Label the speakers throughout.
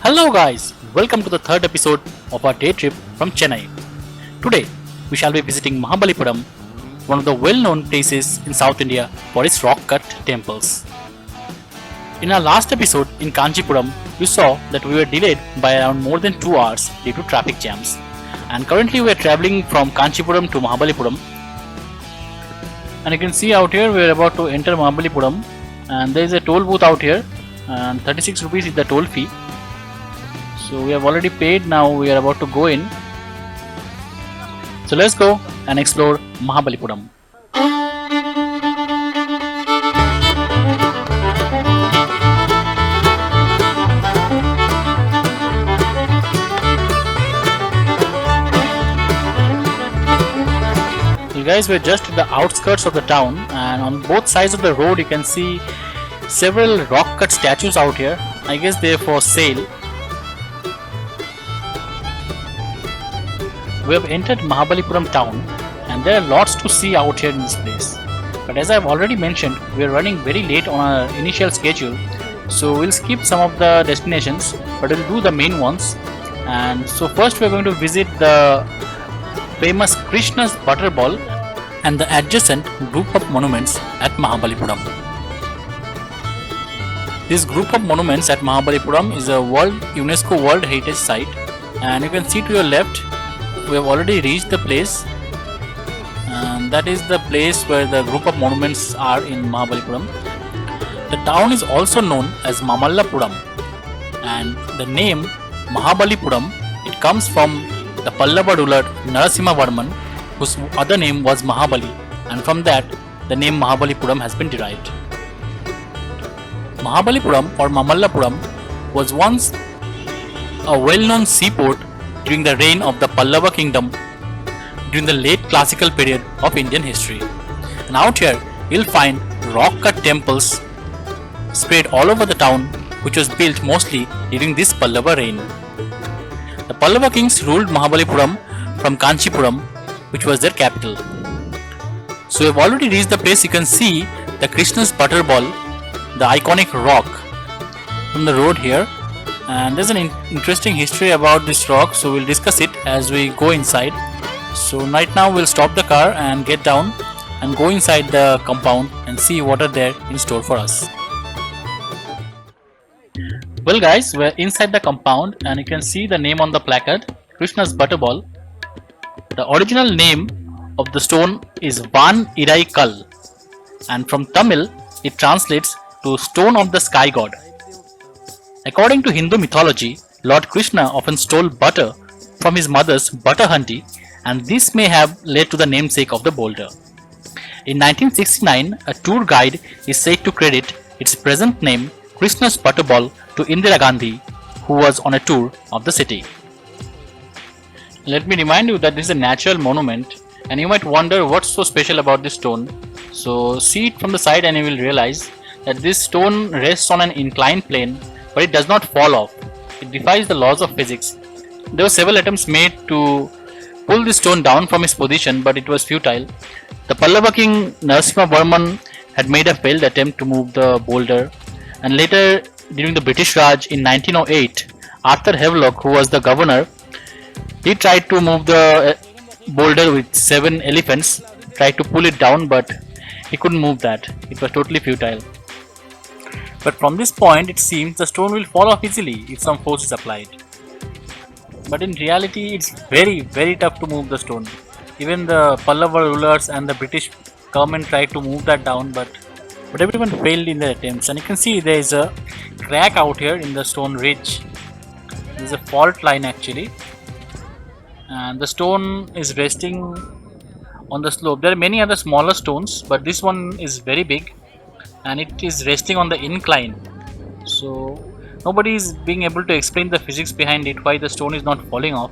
Speaker 1: Hello guys, welcome to the third episode of our day trip from Chennai. Today, we shall be visiting Mahabalipuram, one of the well-known places in South India for its rock-cut temples. In our last episode in Kanchipuram, you saw that we were delayed by around more than 2 hours due to traffic jams. And currently we are traveling from Kanchipuram to Mahabalipuram. And you can see out here we are about to enter Mahabalipuram, and there is a toll booth out here, and 36 rupees is the toll fee. So we have already paid, now we are about to go in. So let's go and explore Mahabalipuram. So guys, we're just at the outskirts of the town, and on both sides of the road you can see several rock cut statues out here. I guess they're for sale. We have entered Mahabalipuram town, and there are lots to see out here in this place. But as I have already mentioned, we are running very late on our initial schedule, so we'll skip some of the destinations, but we'll do the main ones. And so first we are going to visit the famous Krishna's Butter Ball and the adjacent group of monuments at Mahabalipuram. This group of monuments at Mahabalipuram is a UNESCO World Heritage Site, and you can see to your left we have already reached the place, and that is the place where the group of monuments are in Mahabalipuram. The town is also known as Mamallapuram, and the name Mahabalipuram, it comes from the Pallava ruler Narasimhavarman, whose other name was Mahabali, and from that the name Mahabalipuram has been derived. Mahabalipuram or Mamallapuram was once a well-known seaport during the reign of the Pallava kingdom during the late classical period of Indian history. And out here you'll find rock-cut temples spread all over the town, which was built mostly during this Pallava reign. The Pallava kings ruled Mahabalipuram from Kanchipuram, which was their capital. So we've already reached the place. You can see the Krishna's Butter Ball, the iconic rock from the road here. And there's an interesting history about this rock, so we'll discuss it as we go inside. So right now we'll stop the car and get down and go inside the compound and see what are there in store for us. Well guys, we're inside the compound, and you can see the name on the placard, Krishna's Butter Ball. The original name of the stone is Van Irai Kal, and from Tamil it translates to Stone of the Sky God. According to Hindu mythology, Lord Krishna often stole butter from his mother's butter hanti, and this may have led to the namesake of the boulder. In 1969, a tour guide is said to credit its present name, Krishna's Butter Ball, to Indira Gandhi, who was on a tour of the city. Let me remind you that this is a natural monument, and you might wonder what's so special about this stone. So see it from the side and you will realize that this stone rests on an inclined plane, but it does not fall off. It defies the laws of physics. There were several attempts made to pull this stone down from its position, but it was futile. The Pallava king Narasimhavarman had made a failed attempt to move the boulder, and later during the British Raj in 1908, Arthur Havelock, who was the governor, he tried to move the boulder with 7 elephants, tried to pull it down, but he couldn't move that. It was totally futile. But from this point it seems the stone will fall off easily if some force is applied. But in reality it's very tough to move the stone. Even the Pallava rulers and the British government tried to move that down, but everyone failed in their attempts. And you can see there is a crack out here in the stone ridge. There is a fault line actually, and the stone is resting on the slope. There are many other smaller stones, but this one is very big, and it is resting on the incline. So nobody is being able to explain the physics behind it, why the stone is not falling off.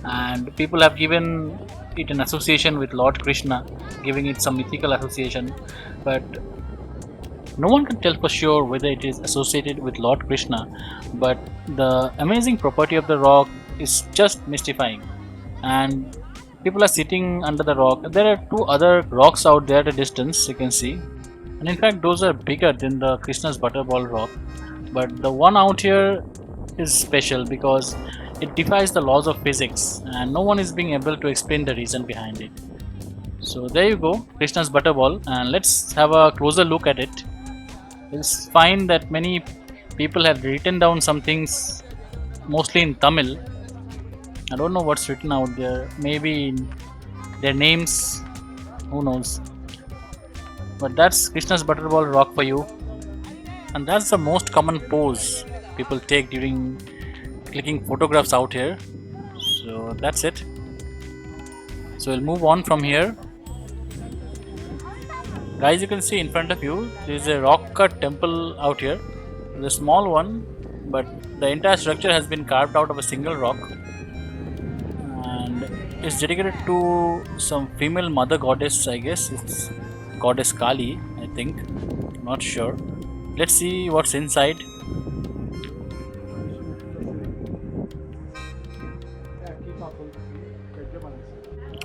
Speaker 1: And people have given it an association with Lord Krishna, giving it some mythical association, but no one can tell for sure whether it is associated with Lord Krishna. But the amazing property of the rock is just mystifying, and people are sitting under the rock. There are 2 other rocks out there at a distance, you can see, and in fact those are bigger than the Krishna's Butter Ball rock. But the one out here is special because it defies the laws of physics and no one is being able to explain the reason behind it. So there you go, Krishna's Butter Ball, and let's have a closer look at it. You'll find that many people have written down some things, mostly in Tamil. I don't know what's written out there. Maybe their names, who knows. But that's Krishna's Butter Ball rock for you, and that's the most common pose people take during clicking photographs out here. So that's it. So we'll move on from here. Guys, you can see in front of you there is a rock cut temple out here. It's a small one, but the entire structure has been carved out of a single rock, and it's dedicated to some female mother goddess. I guess it's goddess Kali, I think. Not sure. Let's see what's inside.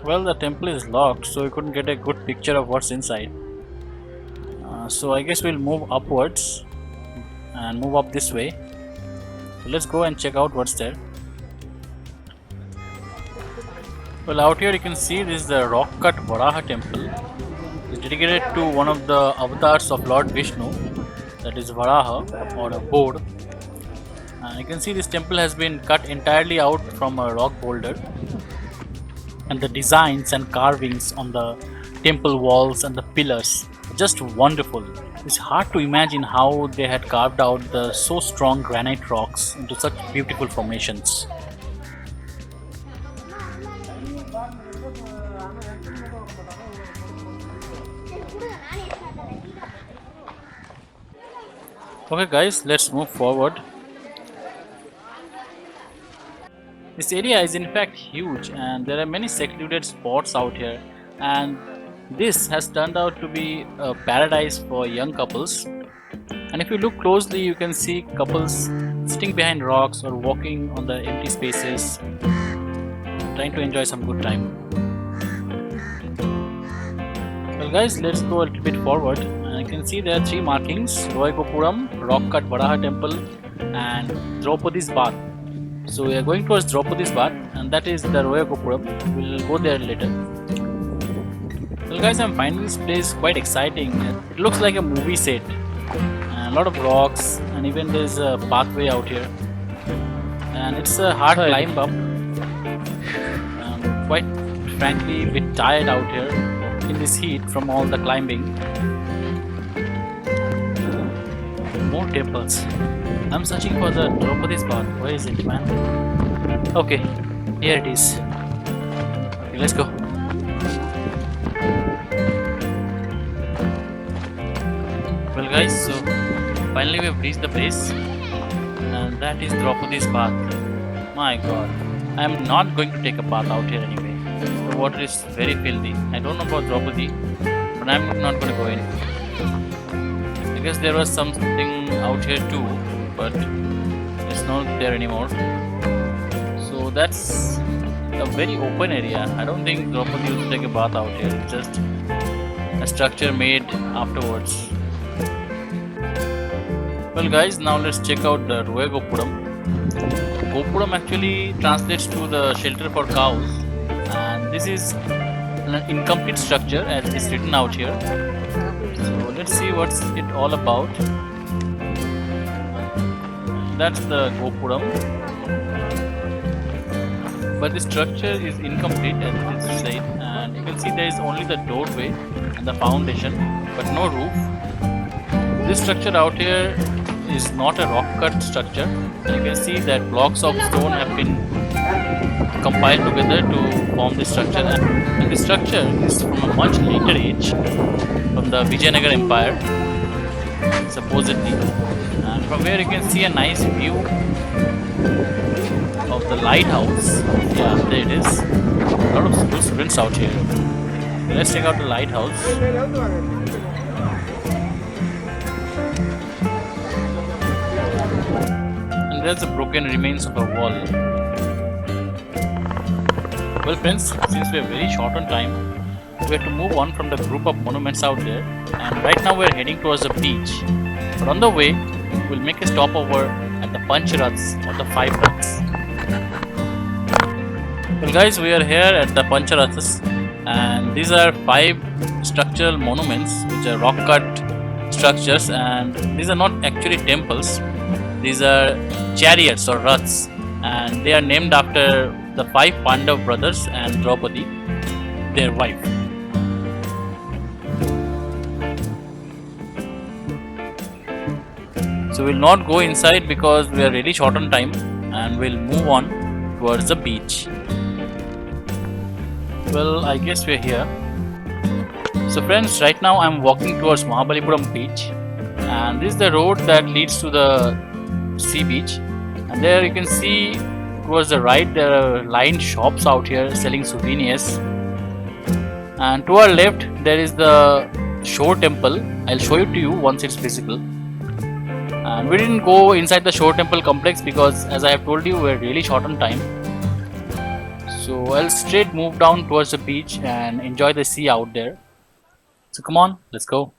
Speaker 1: Well, the temple is locked, so we couldn't get a good picture of what's inside. So I guess we'll move upwards and move up this way. So let's go and check out what's there. Well, out here you can see this is the rock cut Varaha Temple. It's dedicated to one of the avatars of Lord Vishnu, that is Varaha, or a board. And you can see this temple has been cut entirely out from a rock boulder, and the designs and carvings on the temple walls and the pillars, just wonderful. It's hard to imagine how they had carved out the so strong granite rocks into such beautiful formations. Okay guys, let's move forward. This area is in fact huge and there are many secluded spots out here, and this has turned out to be a paradise for young couples. And if you look closely, you can see couples sitting behind rocks or walking on the empty spaces, trying to enjoy some good time. Well guys, let's go a little bit forward, and you can see there are three markings: Royagopuram, rock cut Varaha Temple, and Draupadi's bath. So we are going towards Draupadi's bath, and that is the Royagopuram. We'll go there later. Well guys, I'm finding this place quite exciting. It looks like a movie set. A lot of rocks, and even there's a pathway out here. And it's a hard climb up. Quite frankly, a bit tired out here in this heat from all the climbing. More temples. I'm searching for the Draupadi's bath. Where is it, man? Okay, here it is. Okay, let's go. Well guys, so finally we have reached the place, and that is Draupadi's bath. My god, I am not going to take a bath out here anyway. The water is very filthy. I don't know about Draupadi, but I am not going to go in. I guess there was something out here too, but it's not there anymore. So that's a very open area. I don't think Draupadi used to take a bath out here. It's just a structure made afterwards. Well guys, now let's check out the Royagopuram. Gopuram actually translates to the shelter for cows, and this is an incomplete structure as it's written out here. So let's see what's it all about. That's the Gopuram, but the structure is incomplete as it is said, and you can see there is only the doorway and the foundation, but no roof. This structure out here is not a rock cut structure, and you can see that blocks of stone have been compiled together to form this structure, and this structure is from a much later age, from the Vijayanagara Empire supposedly. And from here you can see a nice view of the lighthouse. Yeah, there it is. A lot of school students out here. Let's check out the lighthouse. There's the broken remains of a wall. Well friends, since we are very short on time, we have to move on from the group of monuments out there, and right now we are heading towards the beach. But on the way, we'll make a stopover at the Pancha Rathas or the 5 Raths. Well guys, we are here at the Pancha Rathas, and these are 5 structural monuments which are rock cut structures, and these are not actually temples. These are chariots or raths, and they are named after the 5 Pandav brothers and Draupadi, their wife. So we'll not go inside because we are really short on time, and we'll move on towards the beach. Well, I guess we're here. So friends, right now I'm walking towards Mahabalipuram beach, and this is the road that leads to the sea beach, and there you can see towards the right there are lined shops out here selling souvenirs, and to our left there is the shore temple. I'll show it to you once it's visible. And we didn't go inside the shore temple complex because, as I have told you, we're really short on time. So I'll straight move down towards the beach and enjoy the sea out there. So come on, let's go.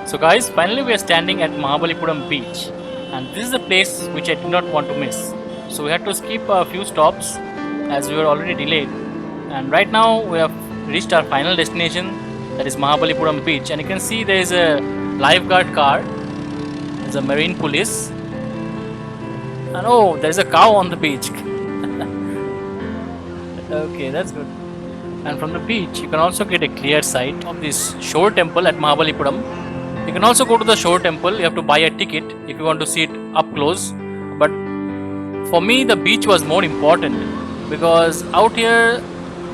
Speaker 1: So guys, finally we are standing at Mahabalipuram beach, and this is the place which I did not want to miss. So we had to skip a few stops as we were already delayed, and right now we have reached our final destination, that is Mahabalipuram beach, and you can see there is a lifeguard car, there's a marine police, and oh, there's a cow on the beach. Okay, that's good. And from the beach you can also get a clear sight of this shore temple at Mahabalipuram. You can also go to the shore temple. You have to buy a ticket if you want to see it up close. But for me, the beach was more important because out here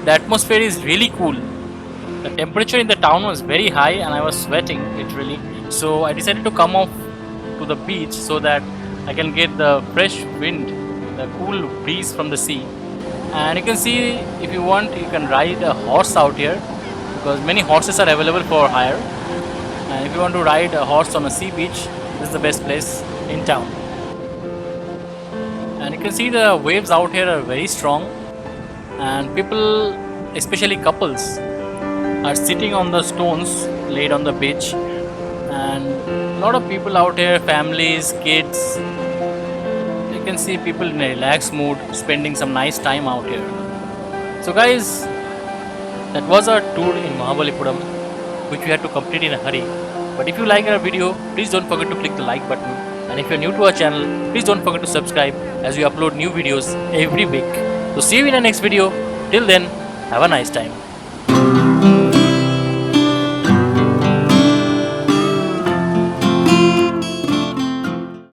Speaker 1: the atmosphere is really cool. The temperature in the town was very high and I was sweating literally. So I decided to come off to the beach so that I can get the fresh wind, the cool breeze from the sea. And you can see, if you want, you can ride a horse out here because many horses are available for hire. And if you want to ride a horse on a sea beach, this is the best place in town. And you can see the waves out here are very strong, and people, especially couples, are sitting on the stones laid on the beach, and a lot of people out here, families, kids. You can see people in a relaxed mood spending some nice time out here. So guys, that was our tour in Mahabalipuram, which we had to complete in a hurry. But if you like our video, please don't forget to click the like button, and if you're new to our channel, please don't forget to subscribe as we upload new videos every week. So see you in the next video. Till then, have a nice time.